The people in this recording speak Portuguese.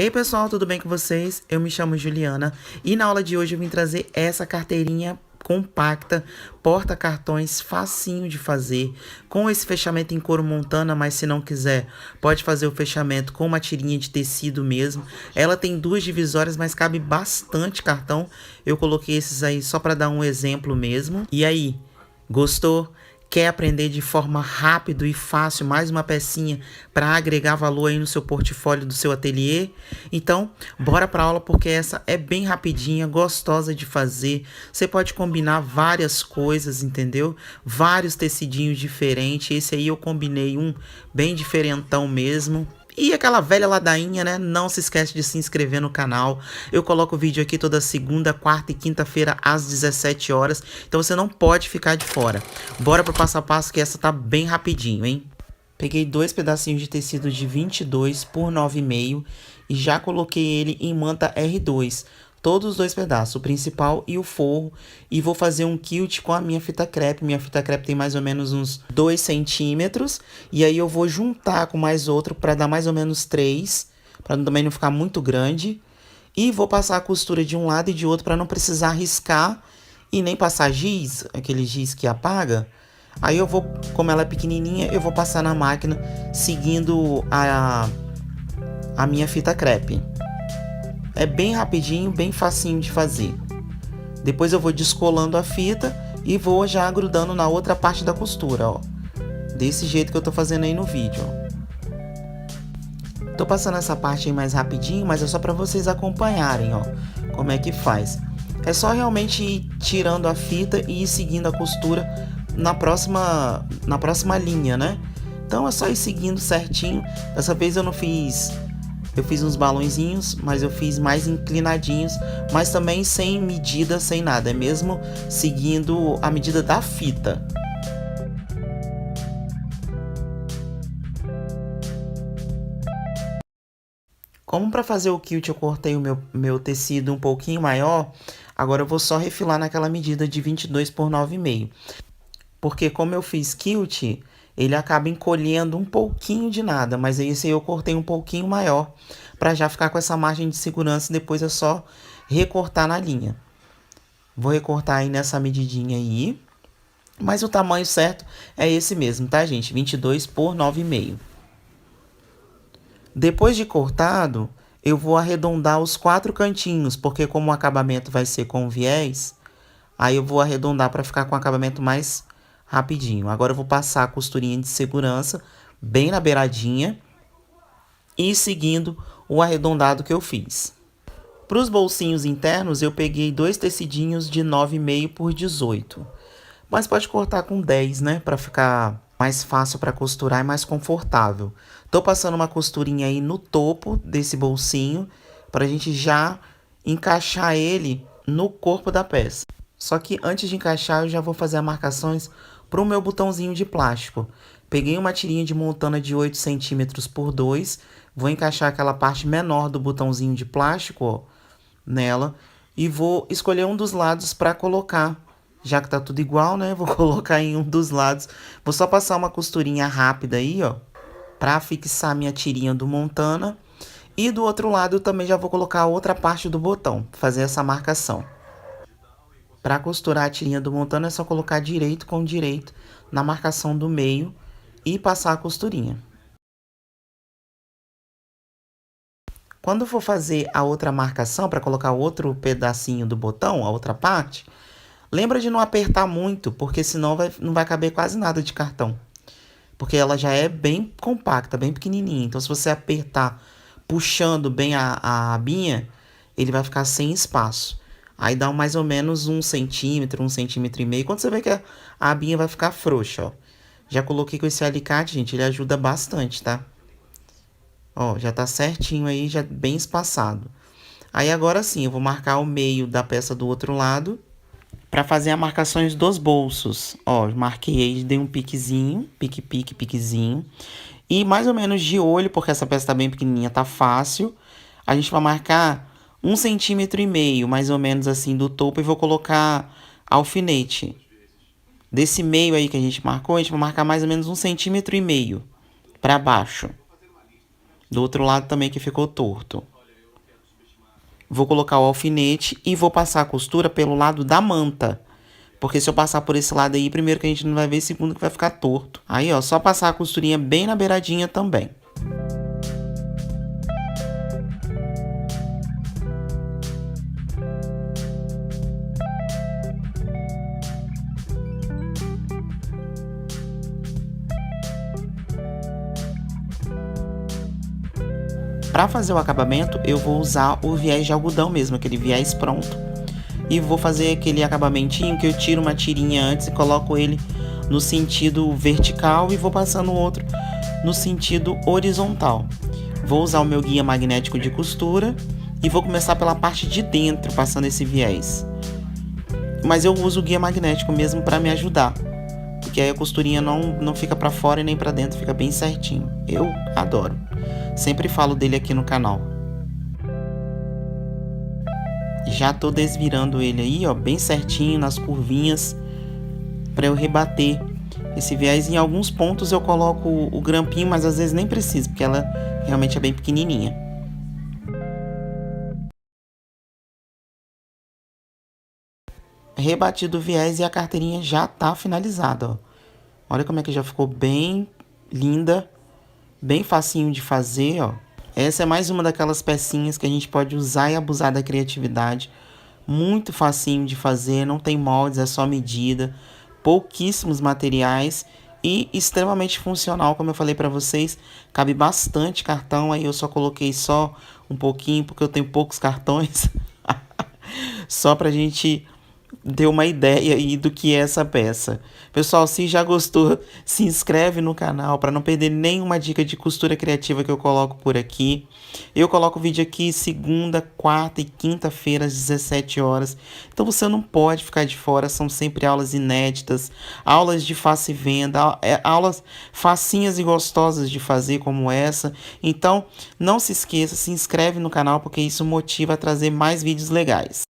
Ei pessoal, tudo bem com vocês? Eu me chamo Juliana e na aula de hoje eu vim trazer essa carteirinha compacta, porta-cartões, facinho de fazer, com esse fechamento em couro montana, mas se não quiser, pode fazer o fechamento com uma tirinha de tecido mesmo. Ela tem duas divisórias, mas cabe bastante cartão. Eu coloquei esses aí só para dar um exemplo mesmo. E aí, gostou? Quer aprender de forma rápida e fácil mais uma pecinha para agregar valor aí no seu portfólio do seu ateliê? Então, bora para a aula porque essa é bem rapidinha, gostosa de fazer. Você pode combinar várias coisas, entendeu? Vários tecidinhos diferentes. Esse aí eu combinei um bem diferentão mesmo. E aquela velha ladainha, né? Não se esquece de se inscrever no canal. Eu coloco vídeo aqui toda segunda, quarta e quinta-feira às 17 horas. Então você não pode ficar de fora. Bora pro passo a passo que essa tá bem rapidinho, hein? Peguei dois pedacinhos de tecido de 22 por 9,5 e já coloquei ele em manta R2. Todos os dois pedaços, o principal e o forro. E vou fazer um quilt com a minha fita crepe. Minha fita crepe tem mais ou menos uns 2 centímetros. E aí eu vou juntar com mais outro para dar mais ou menos 3. Para também não ficar muito grande. E vou passar a costura de um lado e de outro para não precisar riscar. E nem passar giz, aquele giz que apaga. Aí eu vou, como ela é pequenininha, eu vou passar na máquina seguindo a minha fita crepe. É bem rapidinho, bem facinho de fazer. Depois eu vou descolando a fita e vou já grudando na outra parte da costura, ó. Desse jeito que eu tô fazendo aí no vídeo, ó. Tô passando essa parte aí mais rapidinho, mas é só para vocês acompanharem, ó, como é que faz. É só realmente ir tirando a fita e ir seguindo a costura na próxima linha, né? Então é só ir seguindo certinho. Dessa vez eu não fiz... Eu fiz uns balõezinhos, mas eu fiz mais inclinadinhos, mas também sem medida, sem nada. É mesmo seguindo a medida da fita. Como para fazer o quilt eu cortei o meu tecido um pouquinho maior, agora eu vou só refilar naquela medida de 22 por 9,5. Porque como eu fiz quilt, ele acaba encolhendo um pouquinho de nada, mas esse aí eu cortei um pouquinho maior, para já ficar com essa margem de segurança e depois é só recortar na linha. Vou recortar aí nessa medidinha aí, mas o tamanho certo é esse mesmo, tá gente? 22 por 9,5. Depois de cortado, eu vou arredondar os 4 cantinhos, porque como o acabamento vai ser com viés, aí eu vou arredondar para ficar com o acabamento mais rapidinho. Agora eu vou passar a costurinha de segurança bem na beiradinha e seguindo o arredondado que eu fiz. Para os bolsinhos internos eu peguei dois tecidinhos de 9,5 por 18. Mas pode cortar com 10, né? Para ficar mais fácil para costurar e mais confortável. Tô passando uma costurinha aí no topo desse bolsinho para a gente já encaixar ele no corpo da peça. Só que antes de encaixar eu já vou fazer as marcações para o meu botãozinho de plástico. Peguei uma tirinha de montana de 8 centímetros por 2. Vou encaixar aquela parte menor do botãozinho de plástico, ó, nela. E vou escolher um dos lados para colocar. Já que tá tudo igual, né? Vou colocar em um dos lados. Vou só passar uma costurinha rápida aí, ó, para fixar minha tirinha do montana. E do outro lado eu também já vou colocar a outra parte do botão, fazer essa marcação. Para costurar a tirinha do montana é só colocar direito com direito na marcação do meio e passar a costurinha. Quando for fazer a outra marcação, para colocar o outro pedacinho do botão, a outra parte, lembra de não apertar muito, porque senão não vai caber quase nada de cartão. Porque ela já é bem compacta, bem pequenininha. Então se você apertar puxando bem a abinha, ele vai ficar sem espaço. Aí dá mais ou menos 1 centímetro, 1,5 centímetros. Quando você vê que a abinha vai ficar frouxa, ó. Já coloquei com esse alicate, gente, ele ajuda bastante, tá? Ó, já tá certinho aí, já bem espaçado. Aí agora sim, eu vou marcar o meio da peça do outro lado para fazer as marcações dos bolsos. Ó, marquei aí, dei um piquezinho, piquezinho. E mais ou menos de olho, porque essa peça tá bem pequenininha, tá fácil. A gente vai marcar 1,5 centímetros, mais ou menos assim, do topo e vou colocar alfinete. Desse meio aí que a gente marcou, a gente vai marcar mais ou menos 1,5 centímetros para baixo. Do outro lado também que ficou torto. Vou colocar o alfinete e vou passar a costura pelo lado da manta. Porque se eu passar por esse lado aí, primeiro que a gente não vai ver, segundo que vai ficar torto. Aí, ó, só passar a costurinha bem na beiradinha também. Para fazer o acabamento, eu vou usar o viés de algodão mesmo, aquele viés pronto. E vou fazer aquele acabamentinho que eu tiro uma tirinha antes e coloco ele no sentido vertical e vou passando o outro no sentido horizontal. Vou usar o meu guia magnético de costura e vou começar pela parte de dentro, passando esse viés. Mas eu uso o guia magnético mesmo para me ajudar, porque aí a costurinha não fica para fora e nem para dentro, fica bem certinho. Eu adoro. Sempre falo dele aqui no canal. Já tô desvirando ele aí, ó, bem certinho nas curvinhas, para eu rebater esse viés. Em alguns pontos eu coloco o grampinho, mas às vezes nem preciso, porque ela realmente é bem pequenininha. Rebatido o viés e a carteirinha já tá finalizada, ó. Olha como é que já ficou bem linda, bem facinho de fazer, ó. Essa é mais uma daquelas pecinhas que a gente pode usar e abusar da criatividade. Muito facinho de fazer, não tem moldes, é só medida, pouquíssimos materiais e extremamente funcional, como eu falei para vocês. Cabe bastante cartão, aí eu só coloquei só um pouquinho porque eu tenho poucos cartões. Só pra gente ter uma ideia aí do que é essa peça. Pessoal, se já gostou, se inscreve no canal para não perder nenhuma dica de costura criativa que eu coloco por aqui. Eu coloco vídeo aqui segunda, quarta e quinta-feira às 17 horas. Então você não pode ficar de fora, são sempre aulas inéditas, aulas de face e venda, aulas facinhas e gostosas de fazer como essa. Então não se esqueça, se inscreve no canal porque isso motiva a trazer mais vídeos legais.